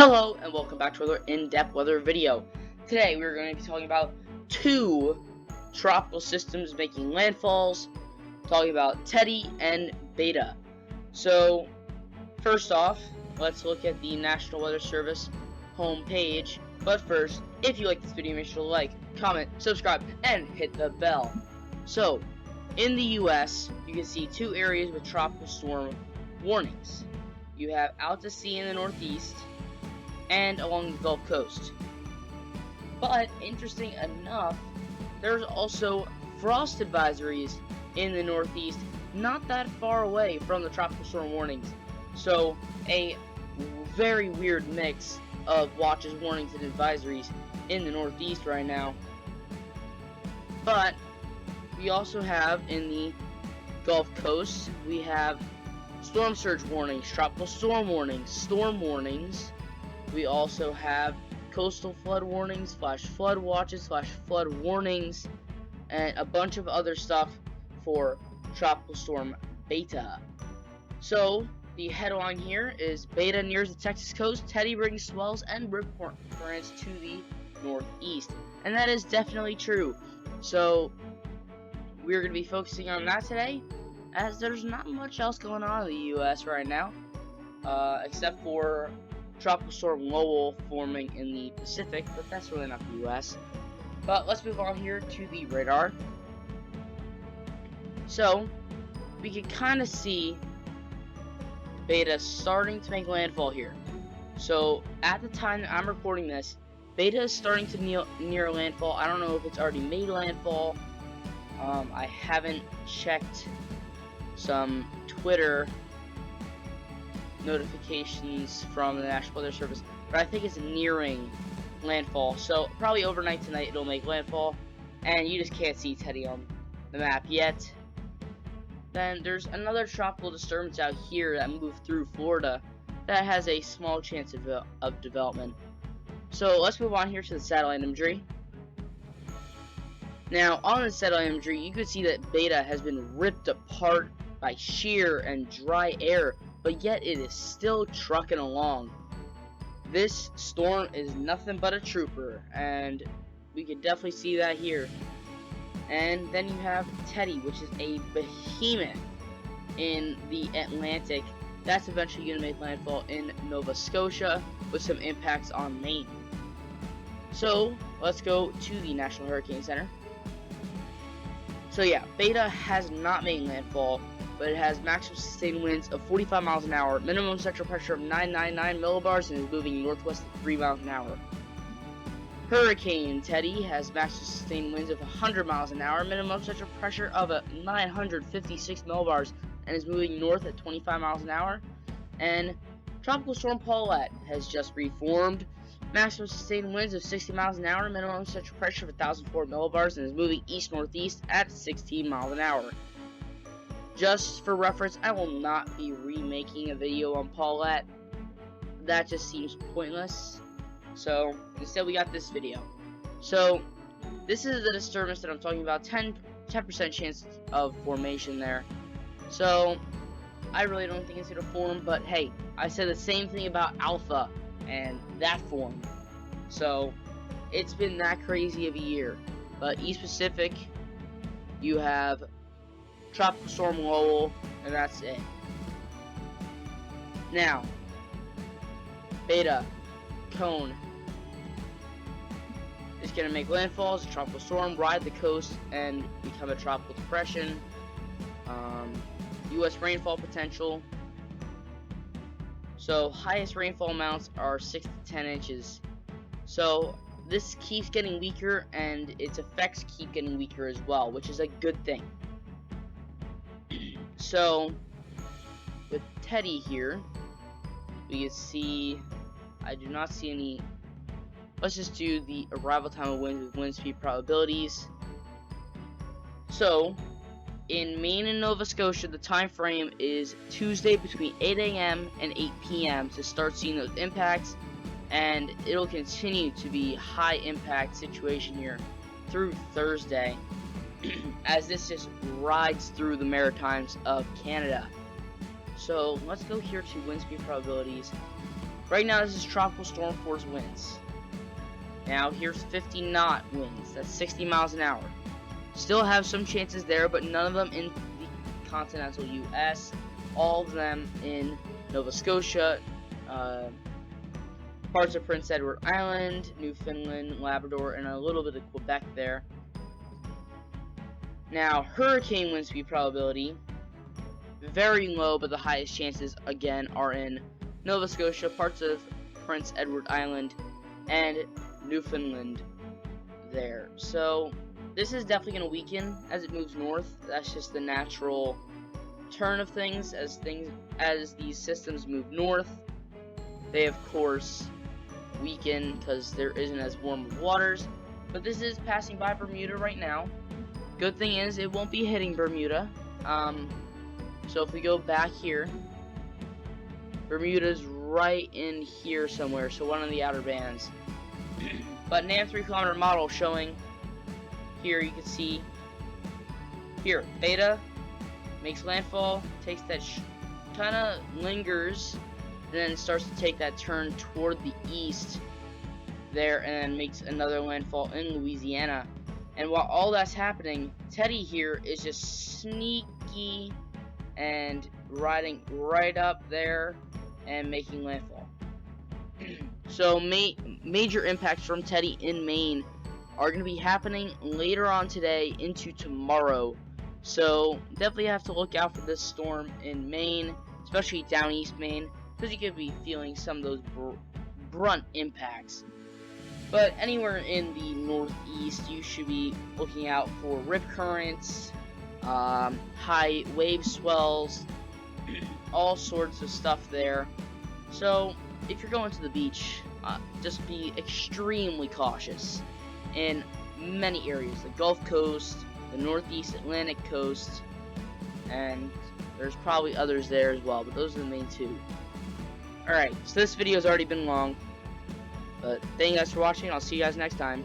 Hello and welcome back to another in-depth weather video. Today we're going to be talking about two tropical systems making landfalls, talking about Teddy and Beta. So first off, let's look at the National Weather Service homepage. But first, if you like this video, make sure to like, comment, subscribe, and hit the bell. So in the US, you can see two areas with tropical storm warnings. You have out to sea in the northeast and along the Gulf Coast. But interesting enough, there's also frost advisories in the northeast, not that far away from the tropical storm warnings. So a very weird mix of watches, warnings, and advisories in the northeast right now. But we also have in the Gulf Coast, we have storm surge warnings, tropical storm warnings, storm warnings. We also have coastal flood warnings, flash flood watches, flash flood warnings, and a bunch of other stuff for tropical storm Beta. So the headline here is Beta nears the Texas coast, Teddy brings swells and rip currents to the northeast. And that is definitely true. So we're going to be focusing on that today, as there's not much else going on in the US right now, except for Tropical Storm Lowell forming in the Pacific, but that's really not the US. But let's move on here to the radar. So we can kind of see Beta starting to make landfall here. So at the time that I'm recording this, Beta is starting to near landfall. I don't know if it's already made landfall. I haven't checked some Twitter notifications from the National Weather Service, but I think it's nearing landfall. So probably overnight tonight it'll make landfall, and you just can't see Teddy on the map yet. Then there's another tropical disturbance out here that moved through Florida that has a small chance of development. So let's move on here to the satellite imagery. Now on the satellite imagery, you can see that Beta has been ripped apart by sheer and dry air, but yet it is still trucking along. This storm is nothing but a trooper, and we can definitely see that here. And then you have Teddy, which is a behemoth in the Atlantic. That's eventually going to make landfall in Nova Scotia with some impacts on Maine. So let's go to the National Hurricane Center. So yeah, Beta has not made landfall, but it has maximum sustained winds of 45 miles an hour, minimum central pressure of 999 millibars, and is moving northwest at 3 miles an hour. Hurricane Teddy has maximum sustained winds of 100 miles an hour, minimum central pressure of 956 millibars, and is moving north at 25 miles an hour. And Tropical Storm Paulette has just reformed, maximum sustained winds of 60 miles an hour, minimum central pressure of 1004 millibars, and is moving east-northeast at 16 miles an hour. Just for reference, I will not be remaking a video on Paulette. That just seems pointless. So instead we got this video. So this is the disturbance that I'm talking about, 10% chance of formation there. So I really don't think it's going to form, but hey, I said the same thing about Alpha, and that formed. So it's been that crazy of a year. But East Pacific, you have Tropical Storm Lowell, and that's it. Now, Beta Cone is going to make landfall as a tropical storm, ride the coast, and become a tropical depression. U.S. rainfall potential. So highest rainfall amounts are 6 to 10 inches. So this keeps getting weaker, and its effects keep getting weaker as well, which is a good thing. So with Teddy here, we can see, I do not see any. Let's just do the arrival time of winds with wind speed probabilities. So in Maine and Nova Scotia, the time frame is Tuesday between 8 a.m. and 8 p.m. to start seeing those impacts, and it'll continue to be high impact situation here through Thursday as this just rides through the Maritimes of Canada. So let's go here to wind speed probabilities Right now, this is tropical storm force winds. Now, here's 50 knot winds. That's 60 miles an hour. Still have some chances there, but none of them in the continental U.S. All of them in Nova Scotia, parts of Prince Edward Island, Newfoundland, Labrador, and a little bit of Quebec there. Now, hurricane wind speed probability, very low, but the highest chances, again, are in Nova Scotia, parts of Prince Edward Island, and Newfoundland there. So, this is definitely going to weaken as it moves north. That's just the natural turn of things. As these systems move north, they, of course, weaken because there isn't as warm of waters. But this is passing by Bermuda right now. Good thing is it won't be hitting Bermuda. So if we go back here, Bermuda's right in here somewhere, so one of the outer bands. But an 3 kilometer model showing here, you can see here, Beta makes landfall, takes that kind of lingers, and then starts to take that turn toward the east there, and then makes another landfall in Louisiana. And while all that's happening, Teddy here is just sneaky and riding right up there and making landfall. So major impacts from Teddy in Maine are going to be happening later on today into tomorrow. So definitely have to look out for this storm in Maine, especially down east Maine, because you could be feeling some of those brunt impacts. But anywhere in the northeast, you should be looking out for rip currents, high wave swells, all sorts of stuff there. So if you're going to the beach, just be extremely cautious in many areas, the Gulf Coast, the Northeast Atlantic coast, and there's probably others there as well, but those are the main two. Alright, so this video has already been long, but thank you guys for watching. I'll see you guys next time.